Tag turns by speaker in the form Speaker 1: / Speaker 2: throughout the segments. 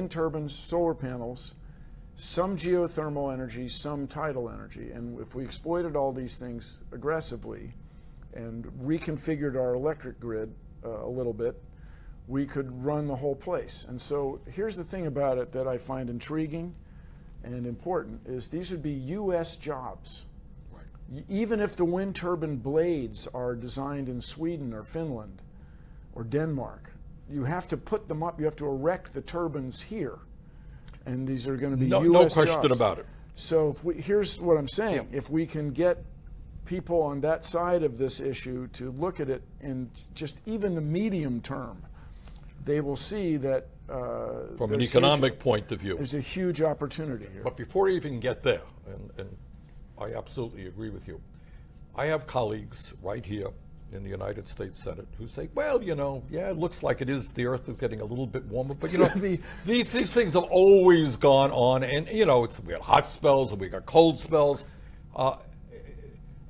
Speaker 1: wind turbines, solar panels, some geothermal energy, some tidal energy. And if we exploited all these things aggressively and reconfigured our electric grid a little bit, we could run the whole place. And so here's the thing about it that I find intriguing and important is these would be US jobs. Right. Even if the wind turbine blades are designed in Sweden or Finland or Denmark, you have to put them up, you have to erect the turbines here. And these are going to be US
Speaker 2: No question
Speaker 1: jobs.
Speaker 2: about it.
Speaker 1: So here's what I'm saying. Yeah. If we can get people on that side of this issue to look at it in just even the medium term, they will see that
Speaker 2: from an economic point of view,
Speaker 1: there's a huge opportunity here.
Speaker 2: But before you even get there, and I absolutely agree with you, I have colleagues right here in the United States Senate who say, well, you know, yeah, it looks like it is, the earth is getting a little bit warmer, but you know, these things have always gone on, and you know, we got hot spells and we got cold spells,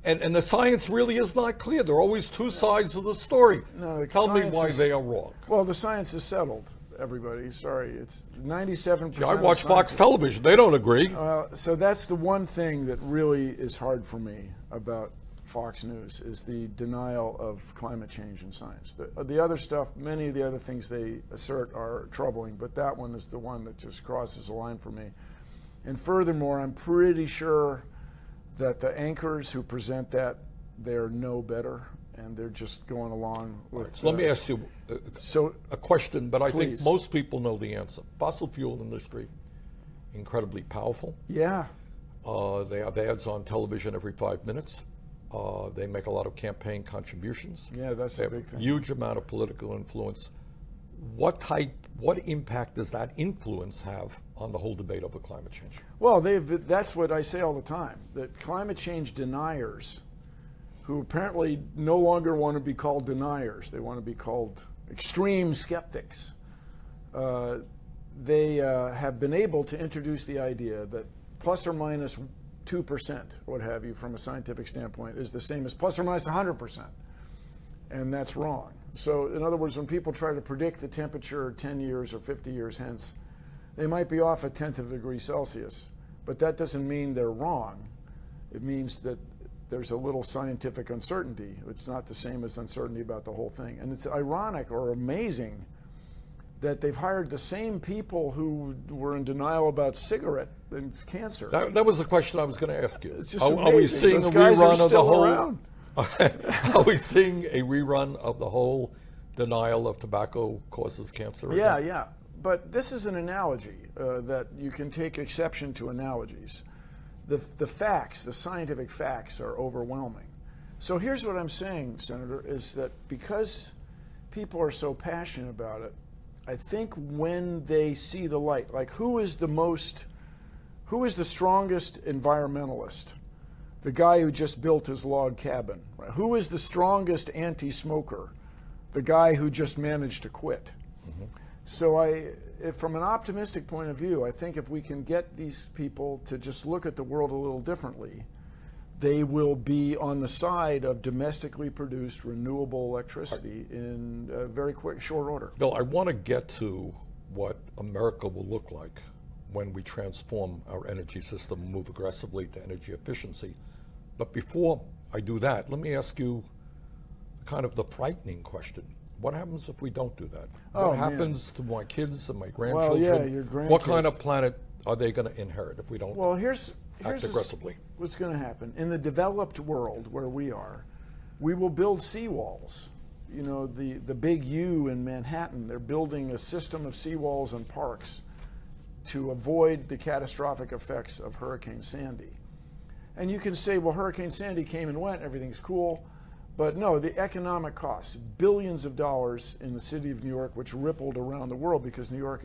Speaker 2: and the science really is not clear. There are always two sides of the story.
Speaker 1: No,
Speaker 2: Tell me why they are wrong.
Speaker 1: Well, the science is settled, everybody. Sorry, it's 97%.
Speaker 2: I watch Fox television. They don't agree.
Speaker 1: So that's the one thing that really is hard for me about Fox News is the denial of climate change in science. The other stuff, many of the other things they assert are troubling, but that one is the one that just crosses the line for me. And furthermore, I'm pretty sure that the anchors who present that, they're no better, and they're just going along with...
Speaker 2: Right, so let me ask you a question, but I think most people know the answer. Fossil fuel industry, incredibly powerful.
Speaker 1: Yeah.
Speaker 2: They have ads on television every 5 minutes. They make a lot of campaign contributions.
Speaker 1: Yeah, that's a big thing.
Speaker 2: Huge amount of political influence. What impact does that influence have on the whole debate over climate change?
Speaker 1: Well, that's what I say all the time, that climate change deniers, who apparently no longer want to be called deniers, they want to be called extreme skeptics, they have been able to introduce the idea that plus or minus 2%, what have you, from a scientific standpoint, is the same as plus or minus 100%. And that's wrong. So in other words, when people try to predict the temperature 10 years or 50 years hence, they might be off a tenth of a degree Celsius, but that doesn't mean they're wrong. It means that there's a little scientific uncertainty. It's not the same as uncertainty about the whole thing. And it's ironic or amazing that they've hired the same people who were in denial about cigarette and cancer.
Speaker 2: That was the question I was going to ask you.
Speaker 1: It's just
Speaker 2: are we seeing
Speaker 1: Those
Speaker 2: a
Speaker 1: guys
Speaker 2: rerun
Speaker 1: are still
Speaker 2: of the whole?
Speaker 1: around.
Speaker 2: Are we seeing a rerun of the whole denial of tobacco causes cancer?
Speaker 1: Yeah, yeah. But this is an analogy that you can take exception to analogies. The facts, the scientific facts, are overwhelming. So here's what I'm saying, Senator, is that because people are so passionate about it, I think when they see the light, like who is the strongest environmentalist? The guy who just built his log cabin. Right? Who is the strongest anti-smoker? The guy who just managed to quit. Mm-hmm. So from an optimistic point of view, I think if we can get these people to just look at the world a little differently, they will be on the side of domestically produced renewable electricity in a very quick, short order.
Speaker 2: Bill, I want to get to what America will look like when we transform our energy system and move aggressively to energy efficiency. But before I do that, let me ask you kind of the frightening question. What happens if we don't do that? What happens to my kids and my grandchildren?
Speaker 1: Well, yeah, your grandkids.
Speaker 2: What kind of planet are they going to inherit if we don't act aggressively?
Speaker 1: What's going to happen. In the developed world where we are, we will build seawalls. You know, the big U in Manhattan, they're building a system of seawalls and parks to avoid the catastrophic effects of Hurricane Sandy. And you can say, well, Hurricane Sandy came and went, everything's cool. But no, the economic costs, billions of dollars in the city of New York, which rippled around the world because New York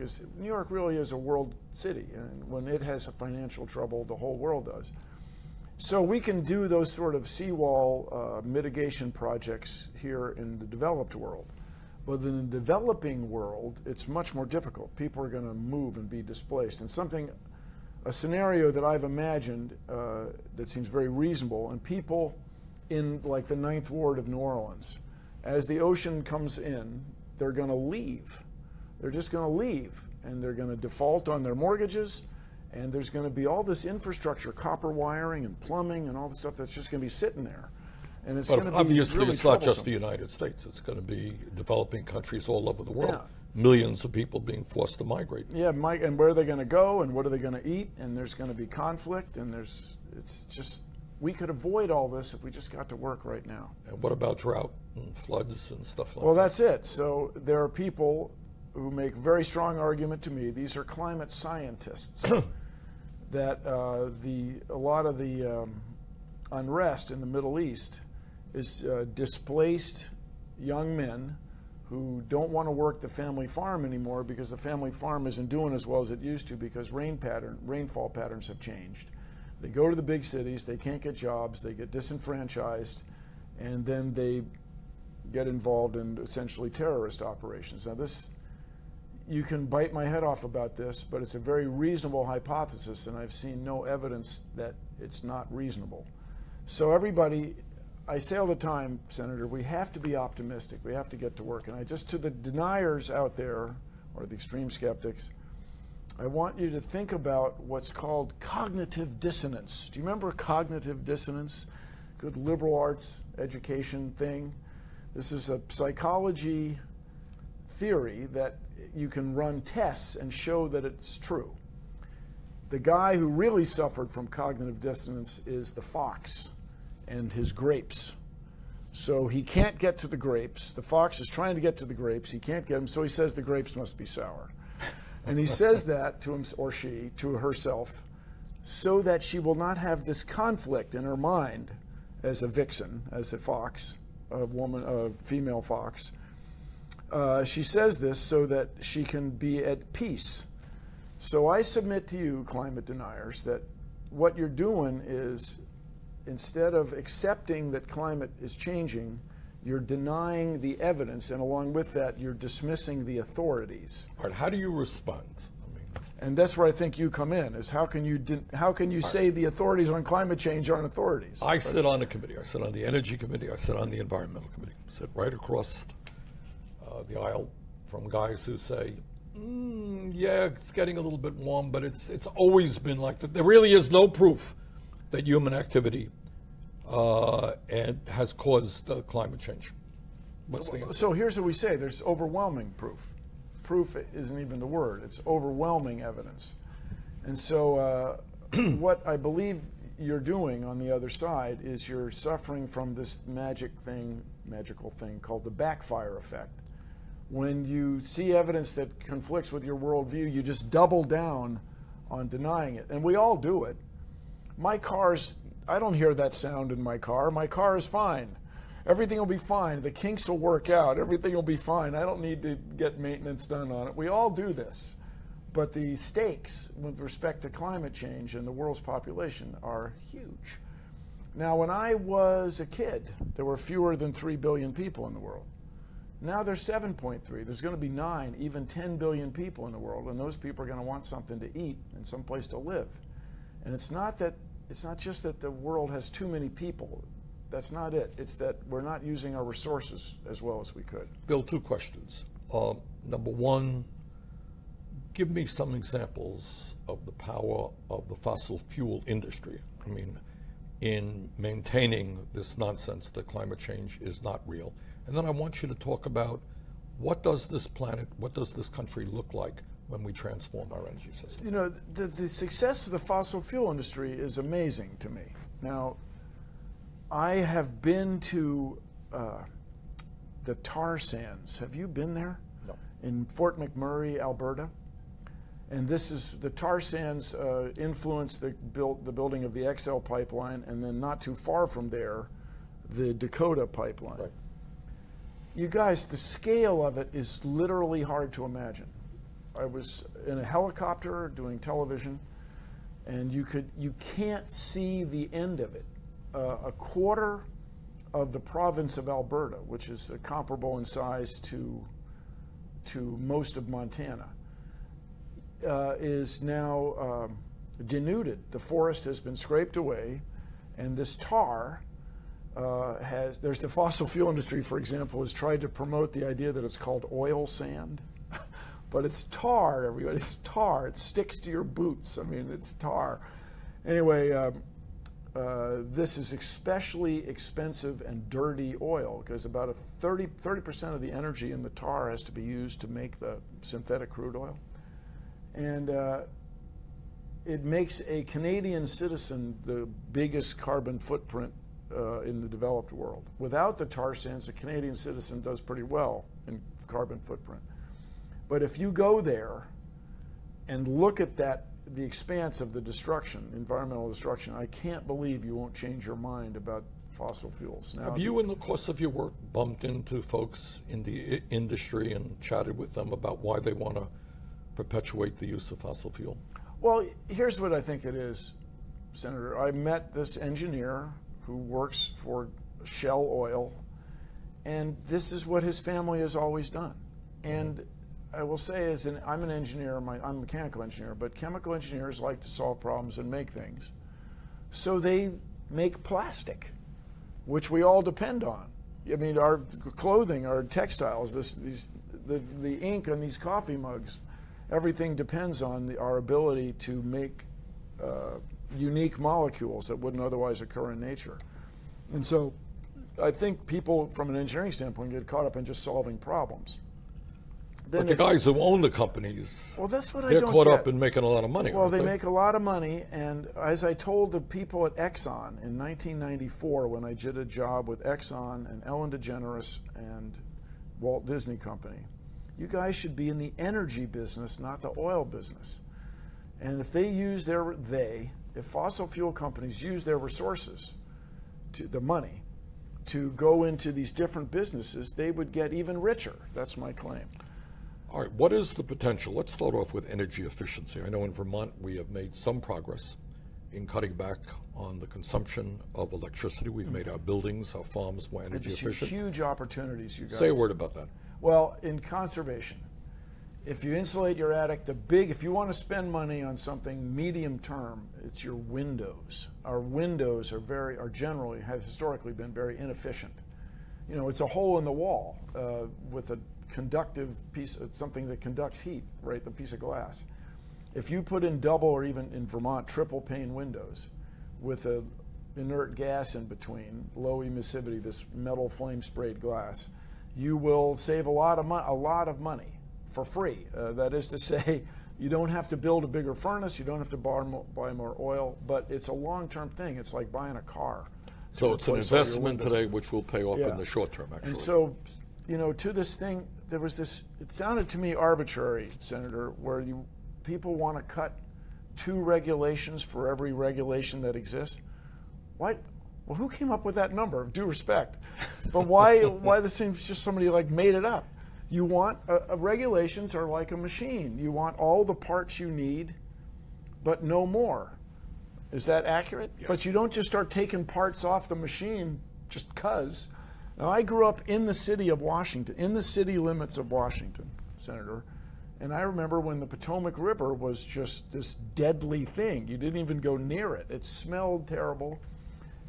Speaker 1: really is a world city. And when it has a financial trouble, the whole world does. So we can do those sort of seawall mitigation projects here in the developed world. But in the developing world, it's much more difficult. People are going to move and be displaced. And a scenario that I've imagined that seems very reasonable, and people in like the 9th Ward of New Orleans, as the ocean comes in, they're going to leave. They're just going to leave. and they're going to default on their mortgages, and there's going to be all this infrastructure, copper wiring and plumbing and all the stuff that's just going to be sitting there. And it's going to be
Speaker 2: obviously
Speaker 1: really
Speaker 2: it's not just
Speaker 1: troublesome.
Speaker 2: the United States. It's going to be developing countries all over the world.
Speaker 1: Yeah.
Speaker 2: Millions of people being forced to migrate.
Speaker 1: Yeah, Mike, and where are they going to go, and what are they going to eat? And there's going to be conflict, and it's just, we could avoid all this if we just got to work right now.
Speaker 2: And what about drought and floods and stuff like
Speaker 1: Well,
Speaker 2: that?
Speaker 1: that's it. So there are people who make a very strong argument to me. These are climate scientists that a lot of the unrest in the Middle East is displaced young men who don't want to work the family farm anymore because the family farm isn't doing as well as it used to because rainfall patterns have changed. They go to the big cities, they can't get jobs, they get disenfranchised, and then they get involved in essentially terrorist operations. Now this, you can bite my head off about this, but it's a very reasonable hypothesis, and I've seen no evidence that it's not reasonable. So everybody, I say all the time, Senator, we have to be optimistic. We have to get to work. And I just, to the deniers out there, or the extreme skeptics, I want you to think about what's called cognitive dissonance. Do you remember cognitive dissonance? Good liberal arts education thing. This is a psychology theory that you can run tests and show that it's true. The guy who really suffered from cognitive dissonance is the fox and his grapes. So he can't get to the grapes. The fox is trying to get to the grapes. He can't get them, so he says the grapes must be sour. And he says that to him, or she, to herself, so that she will not have this conflict in her mind as a vixen, as a fox, a woman, a female fox. She says this so that she can be at peace. So I submit to you, climate deniers, that what you're doing is, instead of accepting that climate is changing, you're denying the evidence, and along with that, you're dismissing the authorities.
Speaker 2: All right, how do you respond?
Speaker 1: And that's where I think you come in, is how can you say the authorities on climate change aren't authorities?
Speaker 2: I sit on a committee. I sit on the Energy Committee. I sit on the Environmental Committee. I sit right across the aisle from guys who say, yeah, it's getting a little bit warm, but it's always been like that. There really is no proof that human activity and has caused climate change. What's the answer?
Speaker 1: So here's what we say: there's overwhelming proof. Proof isn't even the word; it's overwhelming evidence. And so, what I believe you're doing on the other side is you're suffering from this magical thing called the backfire effect. When you see evidence that conflicts with your worldview, you just double down on denying it. And we all do it. My car's, I don't hear that sound in my car. My car is fine. Everything will be fine. The kinks will work out. Everything will be fine. I don't need to get maintenance done on it. We all do this. But the stakes with respect to climate change and the world's population are huge. Now, when I was a kid, there were fewer than 3 billion people in the world. Now there's 7.3. There's going to be 9, even 10 billion people in the world, and those people are going to want something to eat and some place to live. And it's not just that the world has too many people. That's not it. It's that we're not using our resources as well as we could.
Speaker 2: Bill, 2 questions. Number one, give me some examples of the power of the fossil fuel industry. I mean, in maintaining this nonsense that climate change is not real. And then I want you to talk about what does this planet, what does this country look like when we transform our energy system?
Speaker 1: You know, the success of the fossil fuel industry is amazing to me. Now, I have been to the tar sands. Have you been there?
Speaker 2: No.
Speaker 1: In Fort McMurray, Alberta. And this is, the tar sands influenced the building of the XL pipeline, and then not too far from there, the Dakota pipeline.
Speaker 2: Right.
Speaker 1: You guys, the scale of it is literally hard to imagine. I was in a helicopter doing television, and you can't see the end of it. A quarter of the province of Alberta, which is comparable in size to most of Montana, is now denuded. The forest has been scraped away, and this tar there's the fossil fuel industry, for example, has tried to promote the idea that it's called oil sand. But it's tar, everybody. It's tar. It sticks to your boots. I mean, it's tar. Anyway, this is especially expensive and dirty oil because about 30% of the energy in the tar has to be used to make the synthetic crude oil. And it makes a Canadian citizen the biggest carbon footprint in the developed world. Without the tar sands, a Canadian citizen does pretty well in carbon footprint. But if you go there and look at the expanse of the destruction, environmental destruction, I can't believe you won't change your mind about fossil fuels. Now,
Speaker 2: have you, in the course of your work, bumped into folks in the industry and chatted with them about why they want to perpetuate the use of fossil fuel?
Speaker 1: Well, here's what I think it is, Senator. I met this engineer who works for Shell Oil, and this is what his family has always done. And I will say, I'm an engineer, I'm a mechanical engineer, but chemical engineers like to solve problems and make things. So they make plastic, which we all depend on. I mean, our clothing, our textiles, the ink on these coffee mugs, everything depends on our ability to make unique molecules that wouldn't otherwise occur in nature. And so I think people, from an engineering standpoint, get caught up in just solving problems.
Speaker 2: But the guys who own the companies,
Speaker 1: well, that's what
Speaker 2: they're
Speaker 1: I don't
Speaker 2: caught
Speaker 1: get.
Speaker 2: up in making a lot of money.
Speaker 1: Well, they
Speaker 2: aren't
Speaker 1: make a lot of money, and as I told the people at Exxon in 1994, when I did a job with Exxon and Ellen DeGeneres and Walt Disney Company, you guys should be in the energy business, not the oil business. And if they use if fossil fuel companies use their resources, the money, to go into these different businesses, they would get even richer. That's my claim.
Speaker 2: All right, what is the potential? Let's start off with energy efficiency. I know in Vermont we have made some progress in cutting back on the consumption of electricity. We've made our buildings, our farms more energy efficient.
Speaker 1: Huge opportunities, you guys.
Speaker 2: Say a word about that.
Speaker 1: Well, in conservation, if you insulate your attic, if you want to spend money on something medium term, it's your windows. Our windows have historically been very inefficient. You know, it's a hole in the wall with a conductive piece of something that conducts heat, right? The piece of glass. If you put in double or even in Vermont triple pane windows with a inert gas in between, low emissivity, this metal flame sprayed glass, you will save a lot of money for free. That is to say, you don't have to build a bigger furnace, you don't have to buy more oil, but it's a long-term thing. It's like buying a car.
Speaker 2: So it's an investment today which will pay off in the short term, actually.
Speaker 1: And so, you know, to this thing, there was this, it sounded to me arbitrary, Senator, where people want to cut 2 regulations for every regulation that exists. Why? Well, who came up with that number? Due respect. But why this seems just somebody like made it up. You want, regulations are like a machine. You want all the parts you need, but no more. Is that accurate?
Speaker 2: Yes.
Speaker 1: But you don't just start taking parts off the machine just 'cause. Now, I grew up in the city of Washington, in the city limits of Washington, Senator, and I remember when the Potomac River was just this deadly thing. You didn't even go near it. It smelled terrible,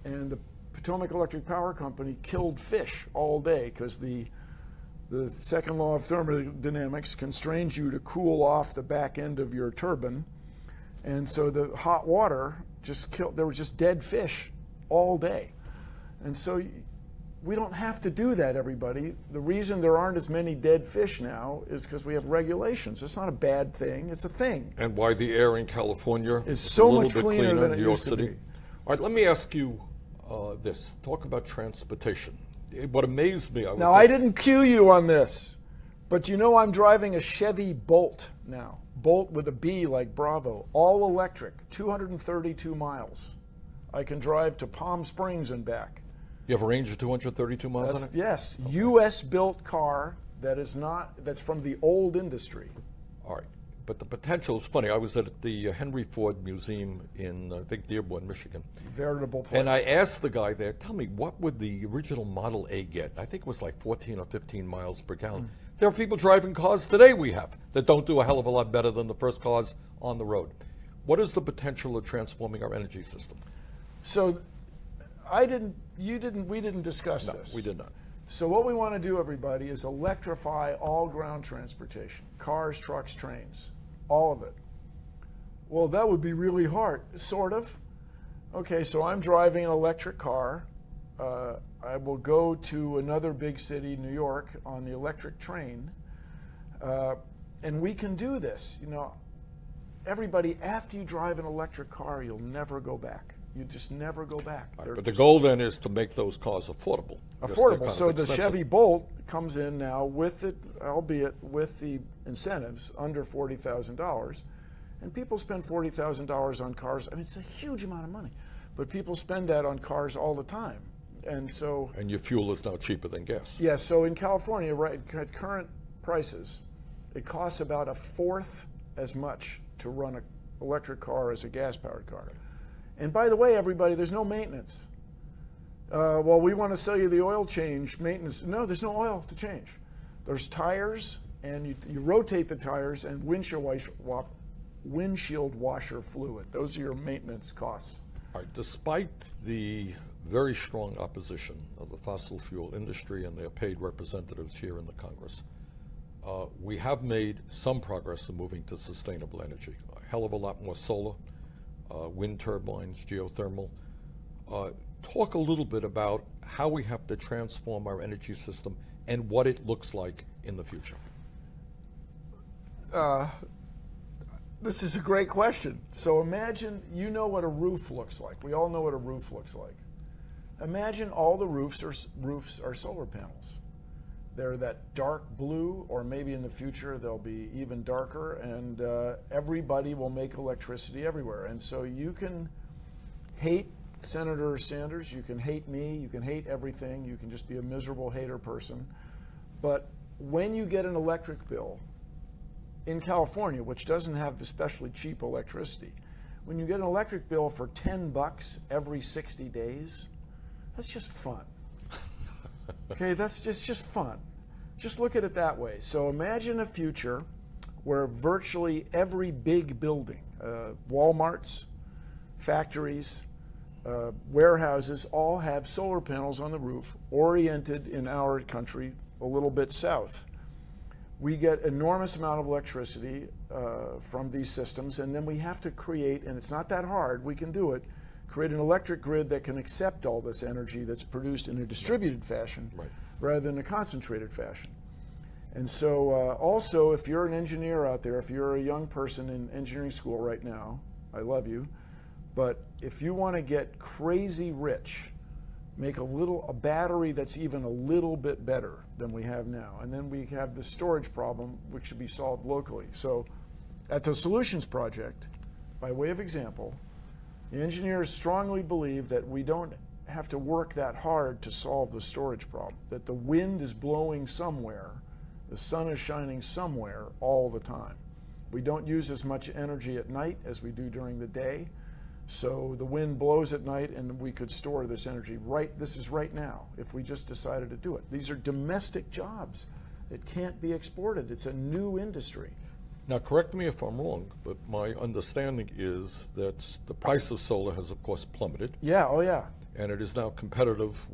Speaker 1: and the Potomac Electric Power Company killed fish all day because the second law of thermodynamics constrains you to cool off the back end of your turbine, and so the hot water just killed. There was just dead fish all day, and so we don't have to do that, everybody. The reason there aren't as many dead fish now is because we have regulations. It's not a bad thing, it's a thing.
Speaker 2: And why the air in California
Speaker 1: is
Speaker 2: so
Speaker 1: so
Speaker 2: a little
Speaker 1: much
Speaker 2: bit
Speaker 1: cleaner than it
Speaker 2: New York
Speaker 1: used to
Speaker 2: City.
Speaker 1: be.
Speaker 2: All right, let me ask you this. Talk about transportation. What amazed me,
Speaker 1: Now, I didn't cue you on this, but you know I'm driving a Chevy Bolt now. Bolt with a B like Bravo, all electric, 232 miles. I can drive to Palm Springs and back.
Speaker 2: You have a range of 232 miles on it?
Speaker 1: Yes, U.S. built car that's from the old industry.
Speaker 2: All right, but the potential is funny. I was at the Henry Ford Museum in, I think, Dearborn, Michigan.
Speaker 1: Veritable place.
Speaker 2: And I asked the guy there, tell me, what would the original Model A get? I think it was like 14 or 15 miles per gallon. There are people driving cars today we have that don't do a hell of a lot better than the first cars on the road. What is the potential of transforming our energy system?
Speaker 1: So we didn't discuss this.
Speaker 2: We did not.
Speaker 1: So what we want to do, everybody, is electrify all ground transportation, cars, trucks, trains, all of it. Well, that would be really hard, sort of. Okay, so I'm driving an electric car. I will go to another big city, New York, on the electric train, and we can do this. You know, everybody, after you drive an electric car, you'll never go back. You just never go back.
Speaker 2: Right, but the goal then is to make those cars affordable.
Speaker 1: Affordable. So the Chevy Bolt comes in now with it, albeit with the incentives, under $40,000. And people spend $40,000 on cars. I mean, it's a huge amount of money. But people spend that on cars all the time. And so...
Speaker 2: And your fuel is now cheaper than gas.
Speaker 1: Yeah, so in California, right, at current prices, it costs about a fourth as much to run an electric car as a gas-powered car. And by the way, everybody, there's no maintenance. Well, we want to sell you the oil change maintenance. No, there's no oil to change. There's tires, and you rotate the tires, and windshield washer fluid. Those are your maintenance costs.
Speaker 2: All right, despite the very strong opposition of the fossil fuel industry and their paid representatives here in the Congress, we have made some progress in moving to sustainable energy. A hell of a lot more solar, wind turbines, geothermal. Talk a little bit about how we have to transform our energy system and what it looks like in the future.
Speaker 1: This is a great question. So imagine, you know what a roof looks like. We all know what a roof looks like. Imagine all the roofs are solar panels. They're that dark blue, or maybe in the future they'll be even darker, and everybody will make electricity everywhere. And so you can hate Senator Sanders, you can hate me, you can hate everything, you can just be a miserable hater person. But when you get an electric bill in California, which doesn't have especially cheap electricity, when you get an electric bill for $10 every 60 days, that's just fun. Okay, that's just fun. Just look at it that way. So imagine a future where virtually every big building, Walmarts, factories, warehouses, all have solar panels on the roof, oriented in our country a little bit south. We get enormous amount of electricity from these systems, and then we have to create, and it's not that hard, we can do it, create an electric grid that can accept all this energy that's produced in a distributed fashion, right, rather than a concentrated fashion. And so also, if you're an engineer out there, if you're a young person in engineering school right now, I love you, but if you want to get crazy rich, make a battery that's even a little bit better than we have now. And then we have the storage problem, which should be solved locally. So at the Solutions Project, by way of example, the engineers strongly believe that we don't have to work that hard to solve the storage problem, that the wind is blowing somewhere, the sun is shining somewhere all the time. We don't use as much energy at night as we do during the day. So the wind blows at night, and we could store this energy this is right now, if we just decided to do it. These are domestic jobs that can't be exported. It's a new industry.
Speaker 2: Now, correct me if I'm wrong, but my understanding is that the price of solar has, of course, plummeted.
Speaker 1: Yeah, oh yeah.
Speaker 2: And it is now competitive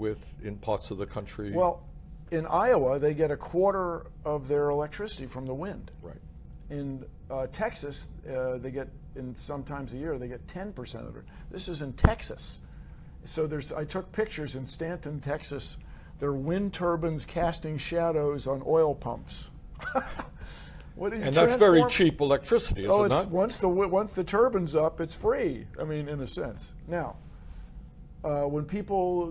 Speaker 2: in parts of the country.
Speaker 1: Well, in Iowa, they get a quarter of their electricity from the wind.
Speaker 2: Right.
Speaker 1: In Texas, they get, sometimes a year, they get 10% of it. This is in Texas. So I took pictures in Stanton, Texas. There are wind turbines casting shadows on oil pumps.
Speaker 2: And that's very cheap electricity, is it not?
Speaker 1: Once the turbine's up, it's free. I mean, in a sense. Now, when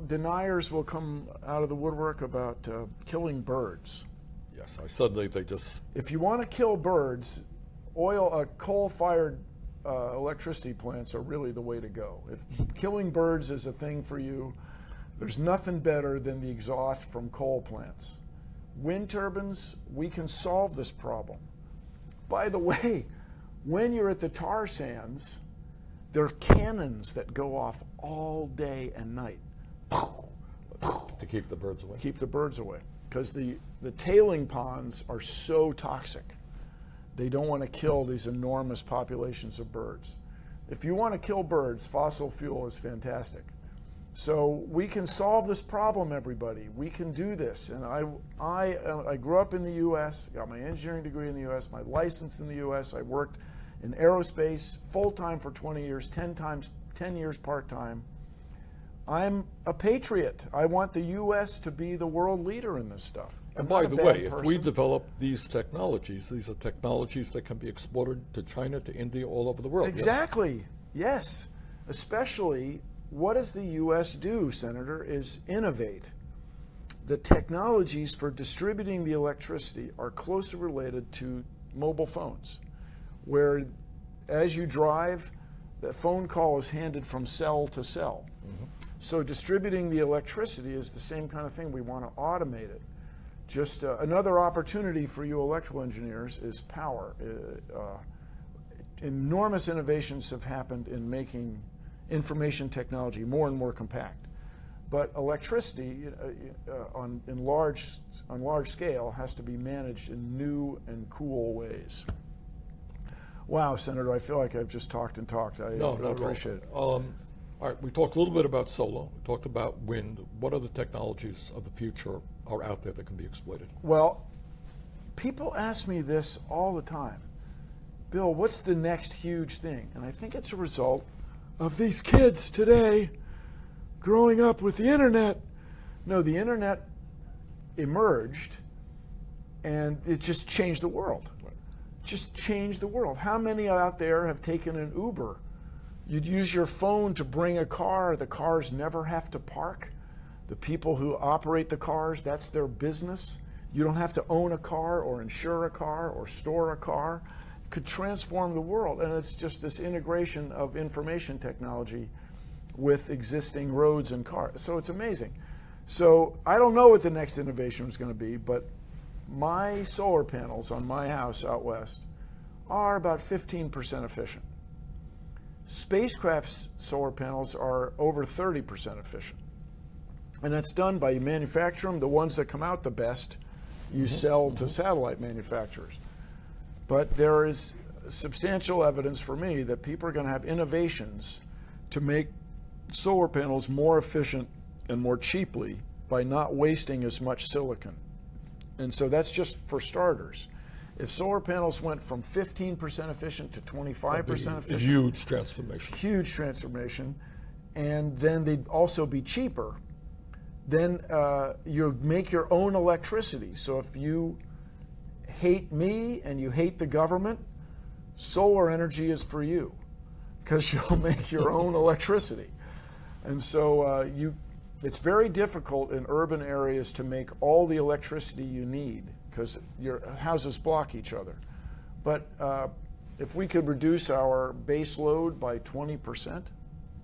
Speaker 1: deniers will come out of the woodwork about killing birds.
Speaker 2: Yes,
Speaker 1: If you want to kill birds, coal-fired electricity plants are really the way to go. If killing birds is a thing for you, there's nothing better than the exhaust from coal plants. Wind turbines, we can solve this problem. By the way, when you're at the tar sands, there are cannons that go off all day and night.
Speaker 2: To keep the birds away.
Speaker 1: Keep the birds away. Because the tailing ponds are so toxic. They don't want to kill these enormous populations of birds. If you want to kill birds, fossil fuel is fantastic. So we can solve this problem, everybody. We can do this. And I grew up in the U.S., got my engineering degree in the U.S., my license in the U.S. I worked in aerospace full-time for 20 years, 10 years part-time. I'm a patriot. I want the U.S. to be the world leader in this stuff.
Speaker 2: And by the way, if we develop these technologies, these are technologies that can be exported to China, to India, all over the world.
Speaker 1: Exactly. Yes. Especially, what does the U.S. do, Senator, is innovate. The technologies for distributing the electricity are closely related to mobile phones, where as you drive, the phone call is handed from cell to cell. Mm-hmm. So distributing the electricity is the same kind of thing. We want to automate it. Just another opportunity for you electrical engineers is power. Enormous innovations have happened in making information technology more and more compact. But electricity on large scale has to be managed in new and cool ways. Wow, Senator, I feel like I've just talked and talked. I appreciate it.
Speaker 2: All right, we talked a little bit about solar. We talked about wind. What other technologies of the future are out there that can be exploited?
Speaker 1: Well, people ask me this all the time. Bill, what's the next huge thing? And I think it's a result of these kids today growing up with the internet. No, the internet emerged and it just changed the world. Right. Just changed the world. How many out there have taken an Uber? You'd use your phone to bring a car. The cars never have to park. The people who operate the cars, that's their business. You don't have to own a car or insure a car or store a car. It could transform the world. And it's just this integration of information technology with existing roads and cars. So it's amazing. So I don't know what the next innovation is going to be, but my solar panels on my house out west are about 15% efficient. Spacecraft's solar panels are over 30% efficient. And that's done by you manufacture them. The ones that come out the best, you sell to satellite manufacturers. But there is substantial evidence for me that people are going to have innovations to make solar panels more efficient and more cheaply by not wasting as much silicon. And so that's just for starters. If solar panels went from 15% efficient to 25% efficient,
Speaker 2: a huge transformation.
Speaker 1: Huge transformation, and then they'd also be cheaper. Then you make your own electricity. So if you hate me and you hate the government, solar energy is for you, because you'll make your own electricity. And so it's very difficult in urban areas to make all the electricity you need, because your houses block each other. But if we could reduce our base load by 20%,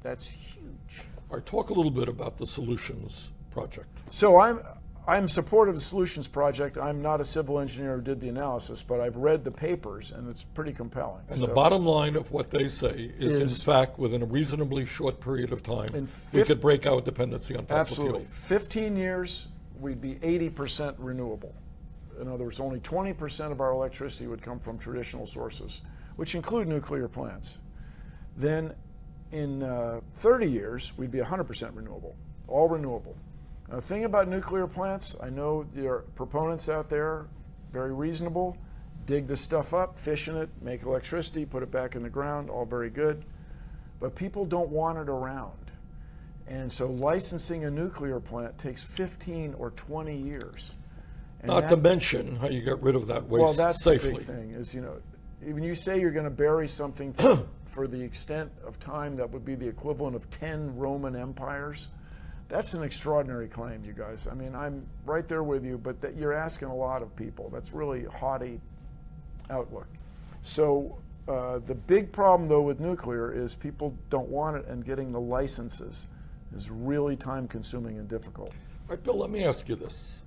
Speaker 1: that's huge.
Speaker 2: All right, talk a little bit about the Solutions Project.
Speaker 1: So I'm supportive of the Solutions Project. I'm not a civil engineer who did the analysis, but I've read the papers, and it's pretty compelling.
Speaker 2: And the bottom line of what they say is in fact, within a reasonably short period of time, we could break our dependency on fossil
Speaker 1: absolutely.
Speaker 2: fuel.
Speaker 1: 15 years, we'd be 80% renewable. In other words, only 20% of our electricity would come from traditional sources, which include nuclear plants. Then in 30 years, we'd be 100% renewable, all renewable. Now, the thing about nuclear plants, I know there are proponents out there, very reasonable, dig this stuff up, fission it, make electricity, put it back in the ground, all very good. But people don't want it around. And so licensing a nuclear plant takes 15 or 20 years. And
Speaker 2: not to mention how you get rid of that waste
Speaker 1: well, that's
Speaker 2: safely.
Speaker 1: The big thing is, when you say you're going to bury something for the extent of time that would be the equivalent of 10 Roman empires, that's an extraordinary claim, you guys. I mean, I'm right there with you, but you're asking a lot of people. That's really a haughty outlook. So the big problem, though, with nuclear is people don't want it, and getting the licenses is really time-consuming and difficult.
Speaker 2: All right, Bill, let me ask you this.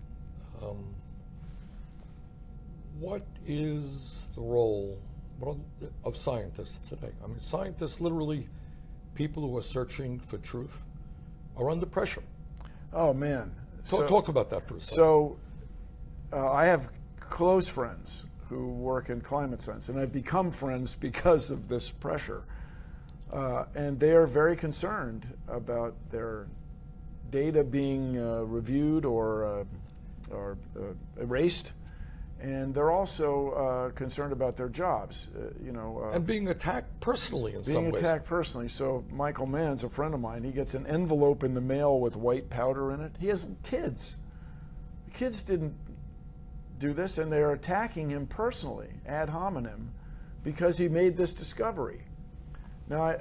Speaker 2: What is the role of scientists today? I mean, scientists, literally people who are searching for truth, are under pressure.
Speaker 1: Oh, man.
Speaker 2: Talk about that for a second.
Speaker 1: So I have close friends who work in climate science, and I've become friends because of this pressure. And they are very concerned about their data being reviewed or erased, and they're also concerned about their jobs.
Speaker 2: And being attacked personally in some ways.
Speaker 1: Being attacked personally. So Michael Mann's a friend of mine. He gets an envelope in the mail with white powder in it. He has kids. The kids didn't do this, and they're attacking him personally, ad hominem, because he made this discovery. Now,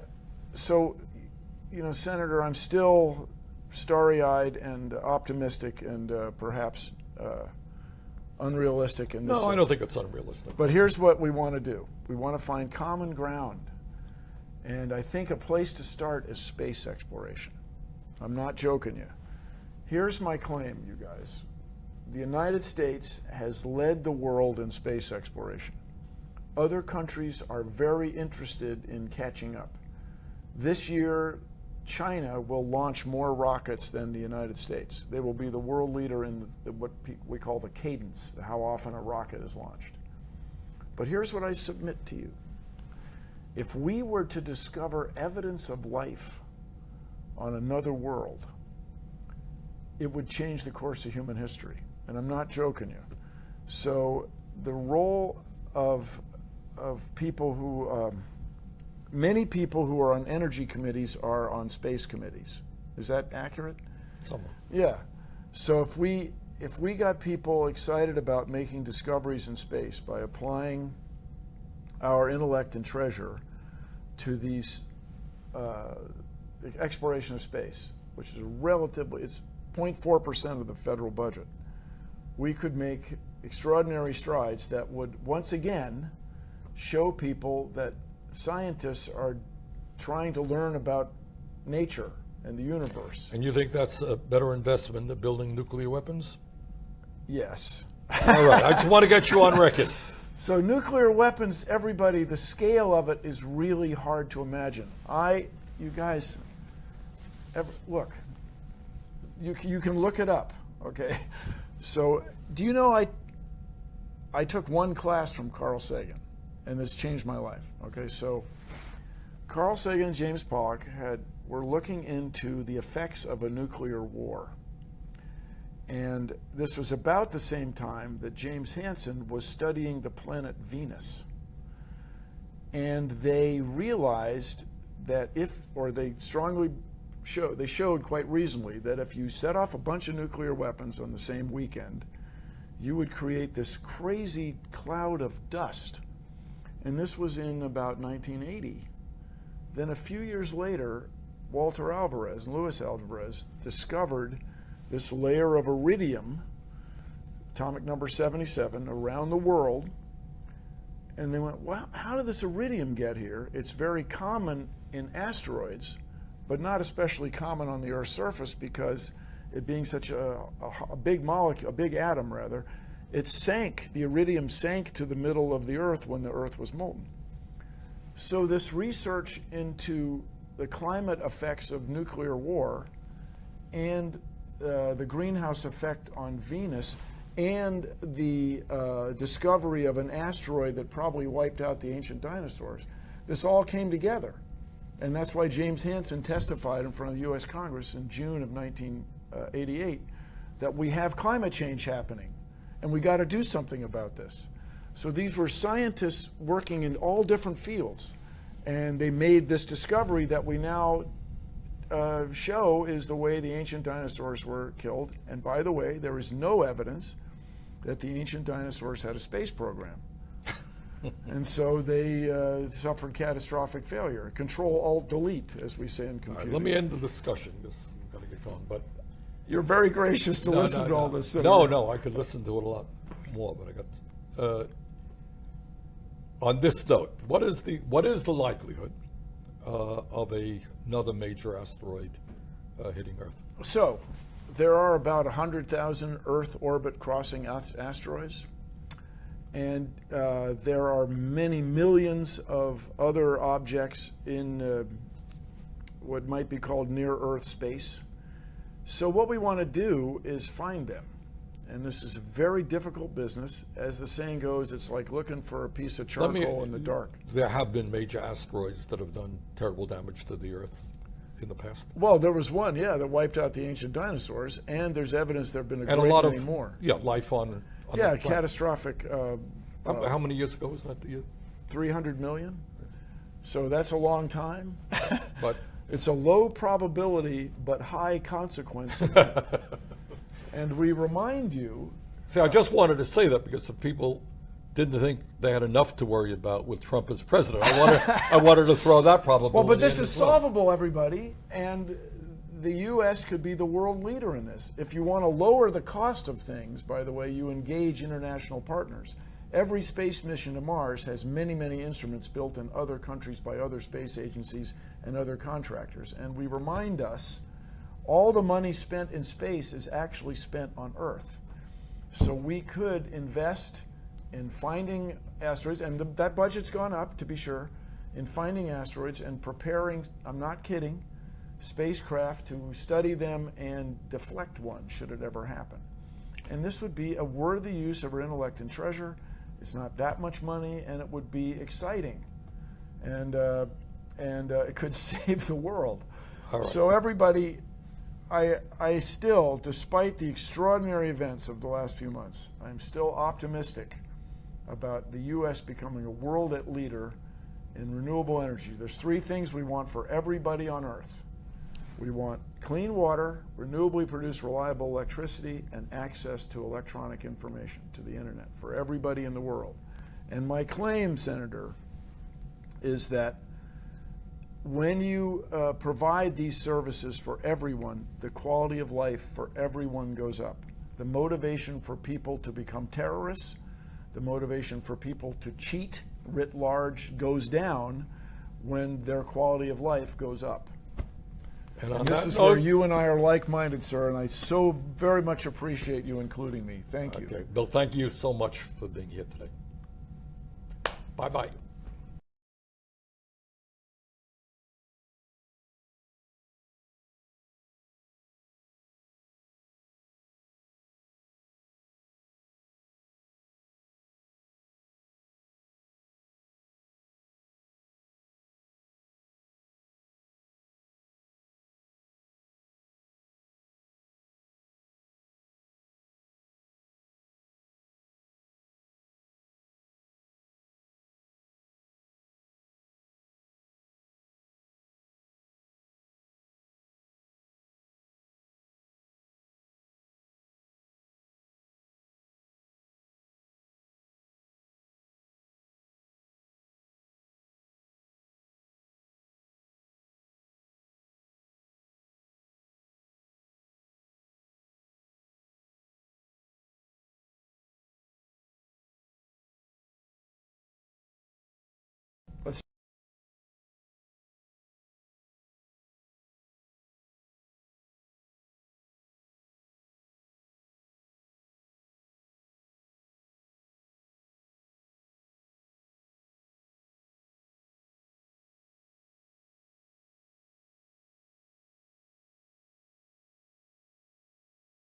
Speaker 1: Senator, I'm still starry-eyed and optimistic and perhaps unrealistic in this sense.
Speaker 2: I don't think it's unrealistic.
Speaker 1: But here's what we want to do. We want to find common ground. And I think a place to start is space exploration. I'm not joking you. Here's my claim, you guys. The United States has led the world in space exploration. Other countries are very interested in catching up. This year, China will launch more rockets than the United States. They will be the world leader in what we call the cadence, how often a rocket is launched. But here's what I submit to you. If we were to discover evidence of life on another world, it would change the course of human history. And I'm not joking you. So the role of people who, many people who are on energy committees are on space committees. Is that accurate?
Speaker 2: Somewhat.
Speaker 1: Yeah. So if we got people excited about making discoveries in space by applying our intellect and treasure to these exploration of space, which is it's 0.4% of the federal budget, we could make extraordinary strides that would once again show people that scientists are trying to learn about nature and the universe.
Speaker 2: And you think that's a better investment than building nuclear weapons?
Speaker 1: Yes.
Speaker 2: All right, I just want to get you on record.
Speaker 1: So nuclear weapons, everybody, the scale of it is really hard to imagine. You guys, look, you can look it up, okay? So do you know I took one class from Carl Sagan, and this changed my life, okay? So Carl Sagan and James Pollock were looking into the effects of a nuclear war. And this was about the same time that James Hansen was studying the planet Venus. And they realized that they showed quite reasonably that if you set off a bunch of nuclear weapons on the same weekend, you would create this crazy cloud of dust. And this was in about 1980. Then a few years later, Walter Alvarez and Luis Alvarez discovered this layer of iridium, atomic number 77, around the world. And they went, well, how did this iridium get here? It's very common in asteroids, but not especially common on the Earth's surface because it being such a big molecule, a big atom rather, the iridium sank to the middle of the Earth when the Earth was molten. So this research into the climate effects of nuclear war and the greenhouse effect on Venus and the discovery of an asteroid that probably wiped out the ancient dinosaurs, this all came together. And that's why James Hansen testified in front of the U.S. Congress in June of 1988 that we have climate change happening and we got to do something about this. So these were scientists working in all different fields, and they made this discovery that we now show is the way the ancient dinosaurs were killed. And by the way, there is no evidence that the ancient dinosaurs had a space program. And so they suffered catastrophic failure. Control-Alt-Delete, as we say in computing.
Speaker 2: Right, let me end the discussion because I'm going to get going. But
Speaker 1: you're very gracious to listen to all this.
Speaker 2: No, I could listen to it a lot more, but I got. On this note, what is the likelihood of another major asteroid hitting Earth?
Speaker 1: So, there are about 100,000 Earth orbit crossing asteroids, and there are many millions of other objects in what might be called near-Earth space. So what we want to do is find them. And this is a very difficult business. As the saying goes, it's like looking for a piece of charcoal in the dark.
Speaker 2: There have been major asteroids that have done terrible damage to the Earth in the past?
Speaker 1: Well, there was one, yeah, that wiped out the ancient dinosaurs, and there's evidence there have been a
Speaker 2: And a
Speaker 1: great
Speaker 2: lot
Speaker 1: many
Speaker 2: of
Speaker 1: more.
Speaker 2: life on
Speaker 1: Yeah,
Speaker 2: the planet.
Speaker 1: catastrophic.
Speaker 2: How many years ago was that?
Speaker 1: 300 million. So that's a long time.
Speaker 2: But
Speaker 1: It's a low probability but high consequence. And we remind you.
Speaker 2: see, I just wanted to say that because the people didn't think they had enough to worry about with Trump as president. I wanted to throw that probability.
Speaker 1: Well, but this
Speaker 2: in
Speaker 1: is
Speaker 2: as well.
Speaker 1: solvable, everybody, and the U.S. could be the world leader in this. If you want to lower the cost of things, by the way, you engage international partners. Every space mission to Mars has many, many instruments built in other countries by other space agencies and other contractors. And we remind us, all the money spent in space is actually spent on Earth. So we could invest in finding asteroids, and that budget's gone up, to be sure, in finding asteroids and preparing, I'm not kidding, spacecraft to study them and deflect one, should it ever happen. And this would be a worthy use of our intellect and treasure. It's not that much money, and it would be exciting. And it could save the world.
Speaker 2: All right.
Speaker 1: So everybody, I still, despite the extraordinary events of the last few months, I'm still optimistic about the U.S. becoming a world leader in renewable energy. There's three things we want for everybody on Earth. We want clean water, renewably produced reliable electricity, and access to electronic information, to the internet, for everybody in the world. And my claim, Senator, is that when you provide these services for everyone, the quality of life for everyone goes up. The motivation for people to become terrorists, the motivation for people to cheat writ large goes down when their quality of life goes up.
Speaker 2: And
Speaker 1: This is where you and I are like-minded, sir, and I so very much appreciate you including me. Thank you.
Speaker 2: Okay, Bill, thank you so much for being here today. Bye-bye.